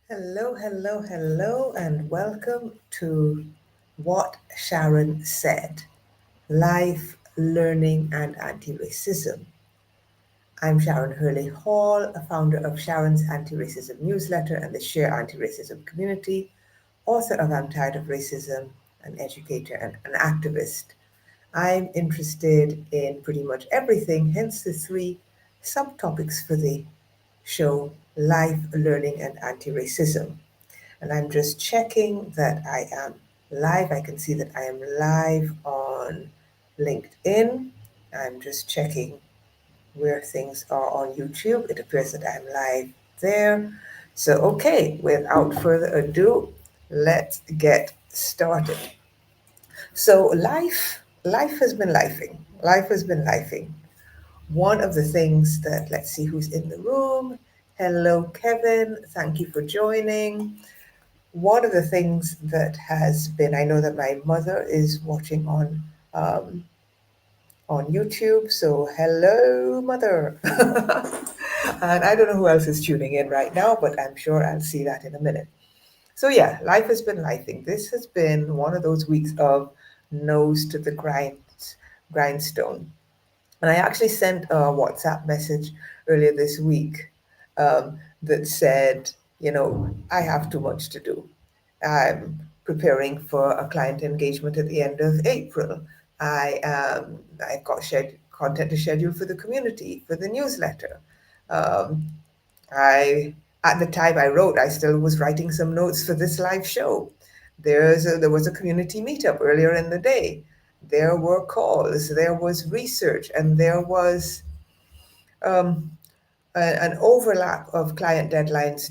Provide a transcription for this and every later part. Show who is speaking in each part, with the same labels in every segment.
Speaker 1: Hello, hello, hello, and welcome to What Sharon Said Life, Learning, and Anti Racism. I'm Sharon Hurley Hall, a founder of Sharon's Anti Racism newsletter and the Share Anti Racism community, author of I'm Tired of Racism, an educator and an activist. I'm interested in pretty much everything, hence the three subtopics for the show life, learning, and anti racism. And I'm just checking that I am live. I can see that I am live on LinkedIn. I'm just checking where things are on YouTube. It appears that I'm live there. So, okay, without further ado, let's get started. So, life has been lifing. Life has been lifing. One of the things that, let's see who's in the room. Hello, Kevin. Thank you for joining. One of the things that has been, I know that my mother is watching um, on YouTube, so hello, mother. And I don't know who else is tuning in right now, but I'm sure I'll see that in a minute. So yeah, life has been lifing. This has been one of those weeks of nose to the grindstone. And I actually sent a WhatsApp message earlier this week that said, I have too much to do. I'm preparing for a client engagement at the end of April. I've got content to schedule for the community, for the newsletter. Um, I At the time I wrote, I still was writing some notes for this live show. There was a community meetup earlier in the day. There were calls, there was research, and there was um, an overlap of client deadlines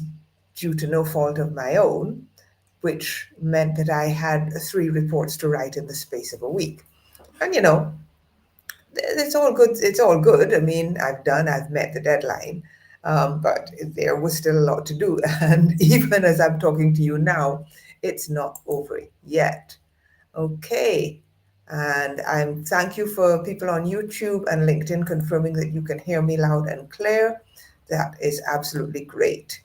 Speaker 1: due to no fault of my own, which meant that I had three reports to write in the space of a week. And it's all good. It's all good. I mean, I've met the deadline, but there was still a lot to do. And even as I'm talking to you now, it's not over yet. Okay. And I'm thank you for people on YouTube and LinkedIn confirming that you can hear me loud and clear. That is absolutely great.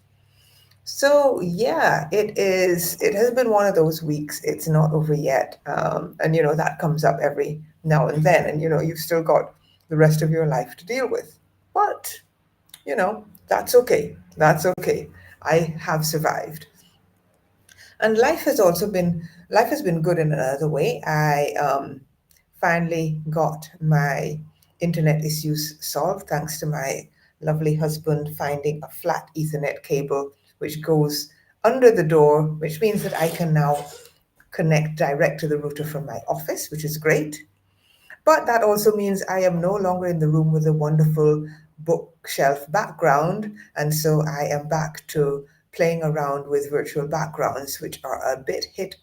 Speaker 1: So yeah, it is. It has been one of those weeks. It's not over yet, and that comes up every now and then, and you've still got the rest of your life to deal with. But that's okay. That's okay. I have survived, and life has been good in another way. I finally got my internet issues solved thanks to my lovely husband finding a flat Ethernet cable which goes under the door, which means that I can now connect direct to the router from my office, which is great. But that also means I am no longer in the room with a wonderful bookshelf background, and so I am back to playing around with virtual backgrounds, which are a bit hit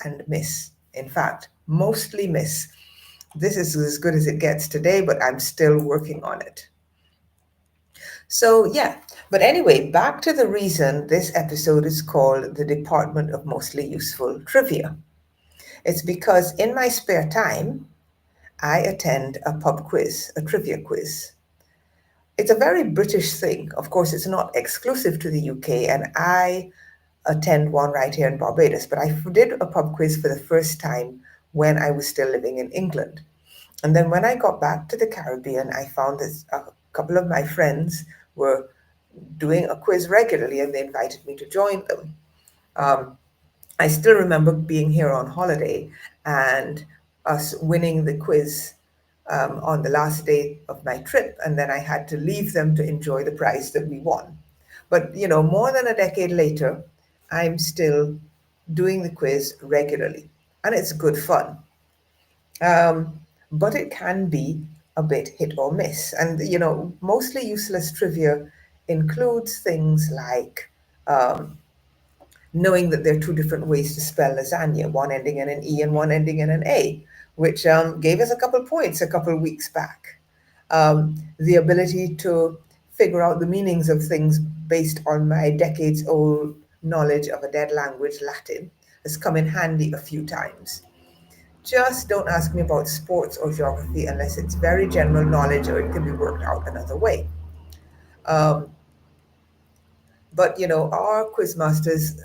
Speaker 1: and miss. In fact, mostly miss. This is as good as it gets today, but I'm still working on it. So, yeah. But anyway, back to the reason this episode is called The Department of Mostly Useful Trivia. It's because in my spare time, I attend a pub quiz, a trivia quiz. It's a very British thing. Of course, it's not exclusive to the UK, and I attend one right here in Barbados, but I did a pub quiz for the first time when I was still living in England. And then when I got back to the Caribbean, I found that a couple of my friends were doing a quiz regularly and they invited me to join them. Um, I still remember being here on holiday and us winning the quiz on the last day of my trip, and then I had to leave them to enjoy the prize that we won. But more than a decade later, I'm still doing the quiz regularly, and it's good fun. Um, but it can be a bit hit or miss. And, mostly useless trivia includes things like knowing that there are two different ways to spell lasagna, one ending in an E and one ending in an A, which gave us a couple points a couple weeks back. The ability to figure out the meanings of things based on my decades old knowledge of a dead language, Latin, has come in handy a few times. Just don't ask me about sports or geography unless it's very general knowledge or it can be worked out another way. Um, But our quizmasters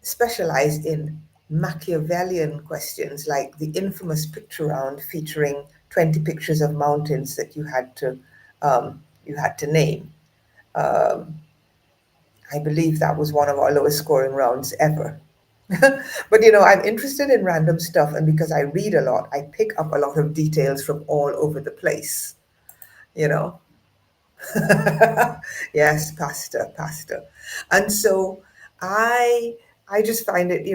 Speaker 1: specialize in Machiavellian questions, like the infamous picture round featuring 20 pictures of mountains that you had to name. Um, I believe that was one of our lowest scoring rounds ever. But I'm interested in random stuff, and because I read a lot, I pick up a lot of details from all over the place. You know, yes, pasta. And so I I just find it,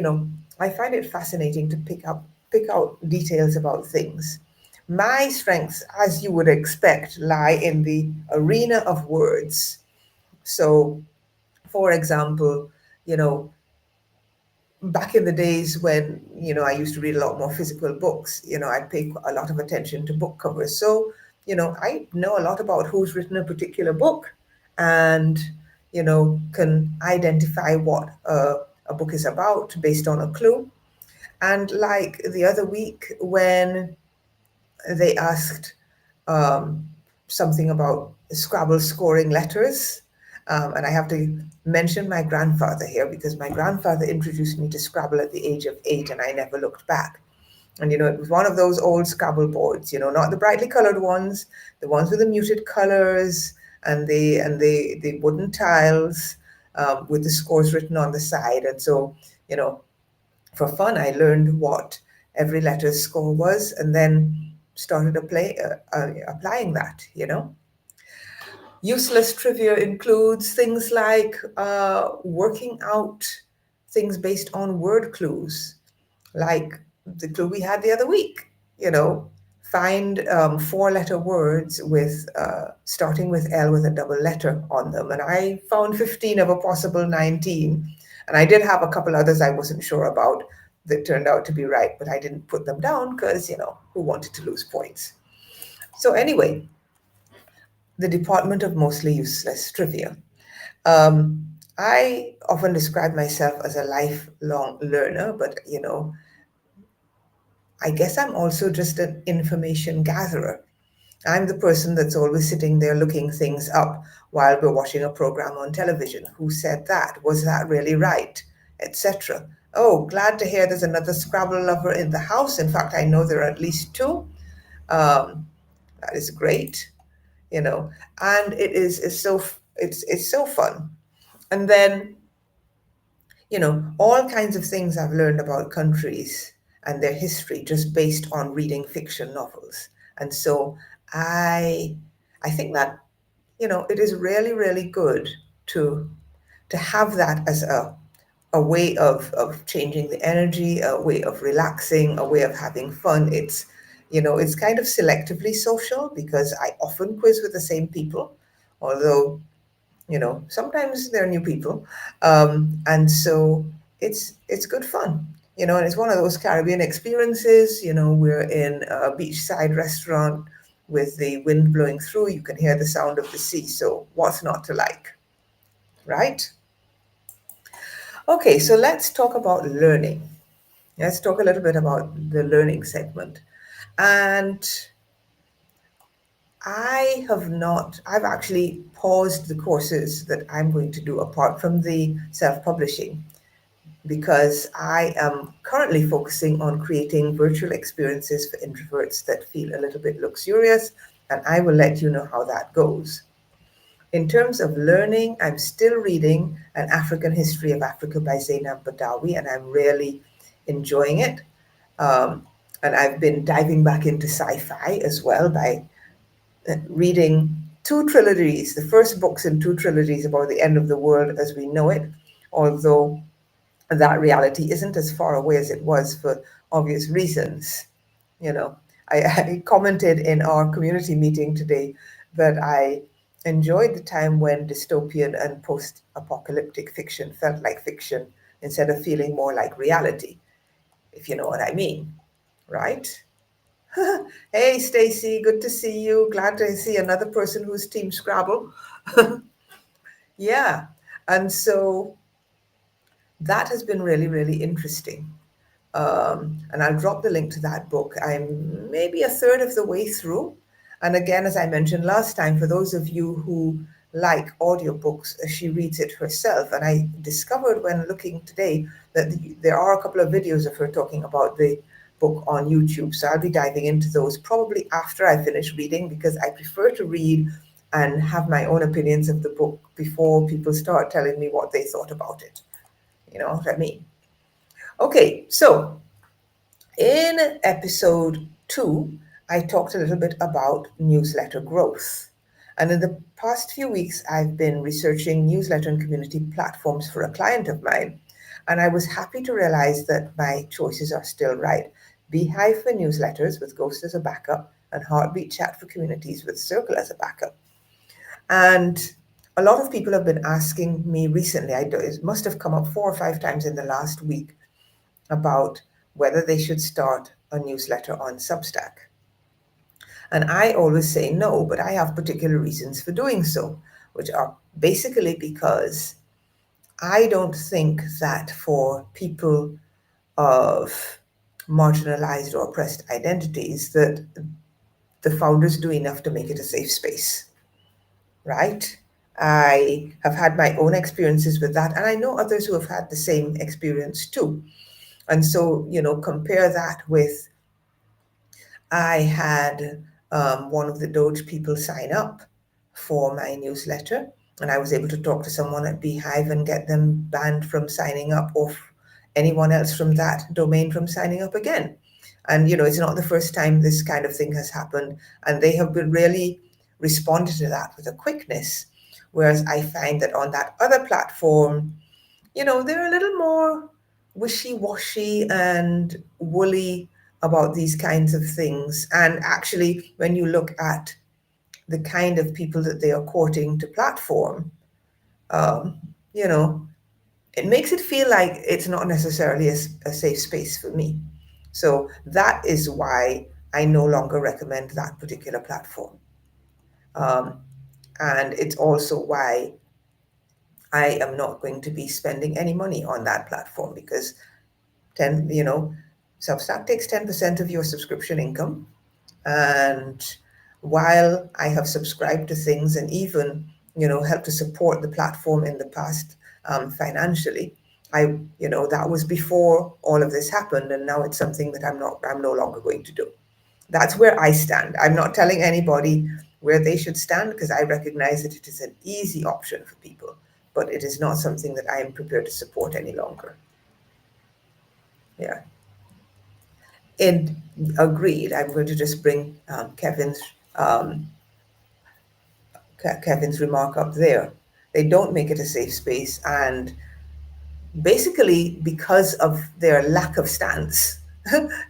Speaker 1: I find it fascinating to pick out details about things. My strengths, as you would expect, lie in the arena of words. So, for example, you know, back in the days when I used to read a lot more physical books, I'd pay a lot of attention to book covers. So I know a lot about who's written a particular book, and can identify what a book is about based on a clue. And like the other week when they asked um, something about Scrabble scoring letters. And I have to mention my grandfather here, because my grandfather introduced me to Scrabble at the age of 8, and I never looked back. And it was one of those old Scrabble boards, not the brightly colored ones, the ones with the muted colors and the wooden tiles, with the scores written on the side. And so, you know, for fun, I learned what every letter's score was, and then started applying that. Useless trivia includes things like working out things based on word clues, like the clue we had the other week. You know, find four-letter words with starting with L with a double letter on them, and I found 15 of a possible 19, and I did have a couple others I wasn't sure about that turned out to be right, but I didn't put them down because who wanted to lose points? So anyway, the Department of Mostly Useless Trivia. Um, I often describe myself as a lifelong learner, but I guess I'm also just an information gatherer. I'm the person that's always sitting there looking things up while we're watching a program on television. Who said that? Was that really right? Etc. Oh, glad to hear there's another Scrabble lover in the house. In fact, I know there are at least two. Um, that is great, you know, and it's so fun. And then all kinds of things I've learned about countries and their history just based on reading fiction novels. And so I I think that it is really, really good to have that as a way of changing the energy, a way of relaxing, a way of having fun. It's kind of selectively social, because I often quiz with the same people, although sometimes they're new people. And so it's good fun, and it's one of those Caribbean experiences. We're in a beachside restaurant with the wind blowing through. You can hear the sound of the sea. So what's not to like, right? Okay, so let's talk about learning. Let's talk a little bit about the learning segment. And I've actually paused the courses that I'm going to do apart from the self publishing, because I am currently focusing on creating virtual experiences for introverts that feel a little bit luxurious, and I will let you know how that goes. In terms of learning, I'm still reading An African History of Africa by Zainab Badawi, and I'm really enjoying it. Um, and I've been diving back into sci fi as well by reading two trilogies, the first books in two trilogies about the end of the world as we know it, although that reality isn't as far away as it was for obvious reasons. You know, I commented in our community meeting today that I enjoyed the time when dystopian and post apocalyptic fiction felt like fiction instead of feeling more like reality, if you know what I mean, right? Hey, Stacy, good to see you. Glad to see another person who's Team Scrabble. Yeah. And so that has been really, really interesting. And I'll drop the link to that book. I'm maybe a third of the way through. And again, as I mentioned last time, for those of you who like audiobooks, she reads it herself. And I discovered when looking today that there are a couple of videos of her talking about the book on YouTube. So I'll be diving into those probably after I finish reading, because I prefer to read and have my own opinions of the book before people start telling me what they thought about it. You know what I mean? Okay, so in episode 2, I talked a little bit about newsletter growth. And in the past few weeks, I've been researching newsletter and community platforms for a client of mine. And I was happy to realize that my choices are still right. Beehive for newsletters with Ghost as a backup, and Heartbeat Chat for communities with Circle as a backup. And a lot of people have been asking me recently, it must have come up 4 or 5 times in the last week, about whether they should start a newsletter on Substack. And I always say no, but I have particular reasons for doing so, which are basically because I don't think that for people of marginalized or oppressed identities that the founders do enough to make it a safe space, right? I have had my own experiences with that, and I know others who have had the same experience too. And so, compare that with, I had one of the Doge people sign up for my newsletter, and I was able to talk to someone at Beehive and get them banned from signing up, or anyone else from that domain from signing up again. And it's not the first time this kind of thing has happened, and they have been really responded to that with a quickness. Whereas I find that on that other platform, they're a little more wishy-washy and woolly about these kinds of things. And actually, when you look at the kind of people that they are courting to platform, um, you know, it makes it feel like it's not necessarily a safe space for me. So that is why I no longer recommend that particular platform. Um, and it's also why I am not going to be spending any money on that platform, because 10, Substack takes 10% of your subscription income. And while I have subscribed to things and even, helped to support the platform in the past, financially, that was before all of this happened. And now it's something that I'm no longer going to do. That's where I stand. I'm not telling anybody where they should stand, because I recognize that it is an easy option for people, but it is not something that I am prepared to support any longer. Yeah. And agreed. I'm going to just bring um, Kevin's remark up there. They don't make it a safe space, and basically because of their lack of stance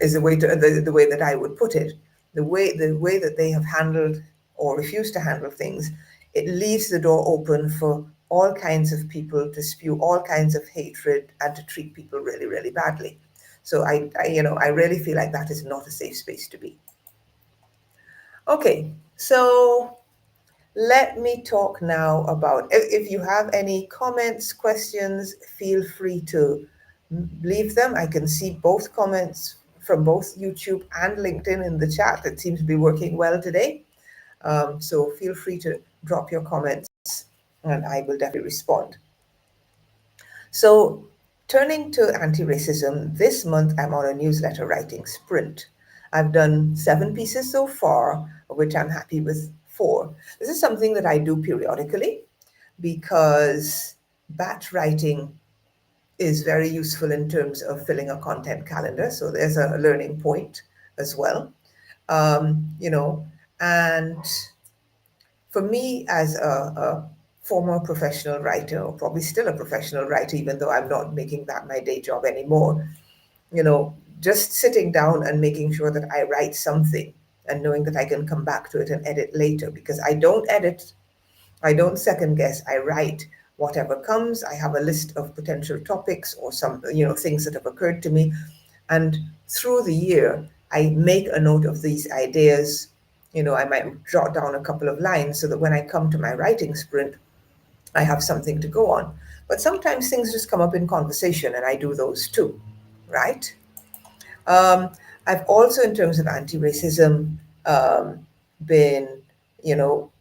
Speaker 1: is the way that I would put it. The way that they have handled or refused to handle things, it leaves the door open for all kinds of people to spew all kinds of hatred and to treat people really, really badly. So I really feel like that is not a safe space to be. Okay, so let me talk now about, if you have any comments, questions, feel free to leave them. I can see both comments from both YouTube and LinkedIn in the chat. It seems to be working well today. So feel free to drop your comments and I will definitely respond. So turning to anti-racism, this month I'm on a newsletter writing sprint. I've done 7 pieces so far, of which I'm happy with 4. This is something that I do periodically because batch writing is very useful in terms of filling a content calendar. So there's a learning point as well. You know, and for me as a former professional writer, or probably still a professional writer, even though I'm not making that my day job anymore, just sitting down and making sure that I write something and knowing that I can come back to it and edit later, because I don't edit, I don't second guess, I write whatever comes. I have a list of potential topics or some, things that have occurred to me. And through the year, I make a note of these ideas. I might jot down a couple of lines so that when I come to my writing sprint, I have something to go on. But sometimes things just come up in conversation, and I do those too, right? Um, I've also, in terms of anti-racism, been,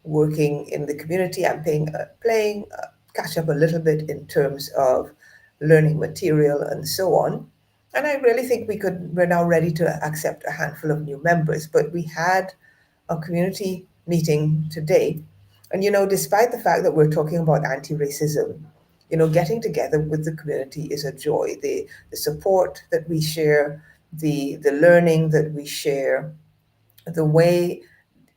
Speaker 1: working in the community. I'm playing catch up a little bit in terms of learning material and so on. And I really think we're now ready to accept a handful of new members. But we had a community meeting today. And, despite the fact that we're talking about anti racism, getting together with the community is a joy. The support that we share, the learning that we share, the way,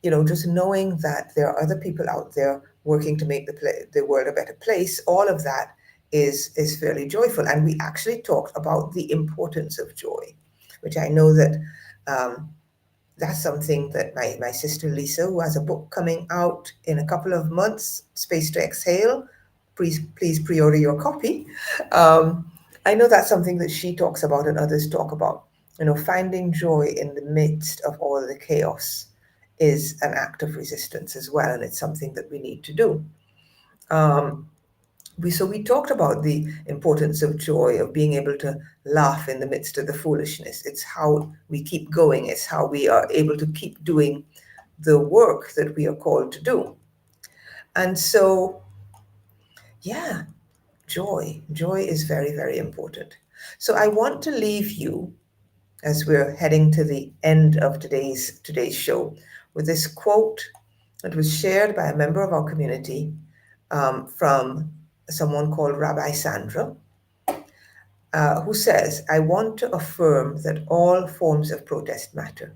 Speaker 1: just knowing that there are other people out there working to make the world a better place, all of that is fairly joyful. And we actually talked about the importance of joy, which I know that um, that's something that my sister Lisa, who has a book coming out in a couple of months, Space to Exhale, please pre-order your copy. Um, I know that's something that she talks about and others talk about. Finding joy in the midst of all the chaos is an act of resistance as well, and it's something that we need to do. Um, we talked about the importance of joy, of being able to laugh in the midst of the foolishness. It's how we keep going. It's how we are able to keep doing the work that we are called to do. And so, yeah, joy is very, very important. So I want to leave you, as we're heading to the end of today's show, with this quote that was shared by a member of our community, from someone called Rabbi Sandra, who says, "I want to affirm that all forms of protest matter,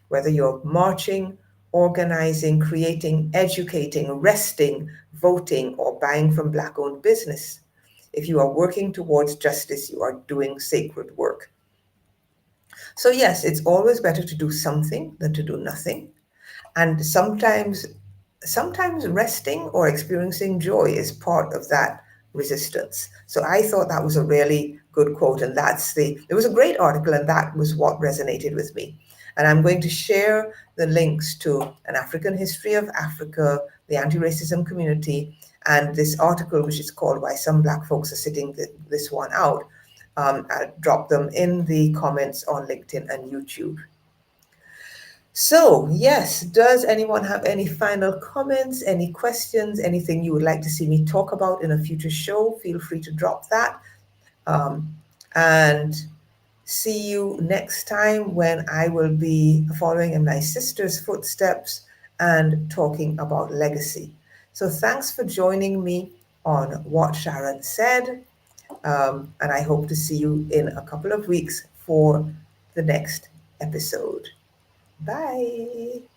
Speaker 1: whether you're marching, organizing, creating, educating, resting, voting, or buying from Black owned business. If you are working towards justice, you are doing sacred work." So, yes, it's always better to do something than to do nothing. And sometimes resting or experiencing joy is part of that resistance. So I thought that was a really good quote, and it was a great article, and that was what resonated with me. And I'm going to share the links to An African History of Africa, the anti-racism community, and this article, which is called Why Some Black Folks Are Sitting This One Out. I'll drop them in the comments on LinkedIn and YouTube. So, yes, does anyone have any final comments, any questions, anything you would like to see me talk about in a future show? Feel free to drop that. Um, and see you next time, when I will be following in my sister's footsteps and talking about legacy. So, thanks for joining me on What Sharon Said. And I hope to see you in a couple of weeks for the next episode. Bye.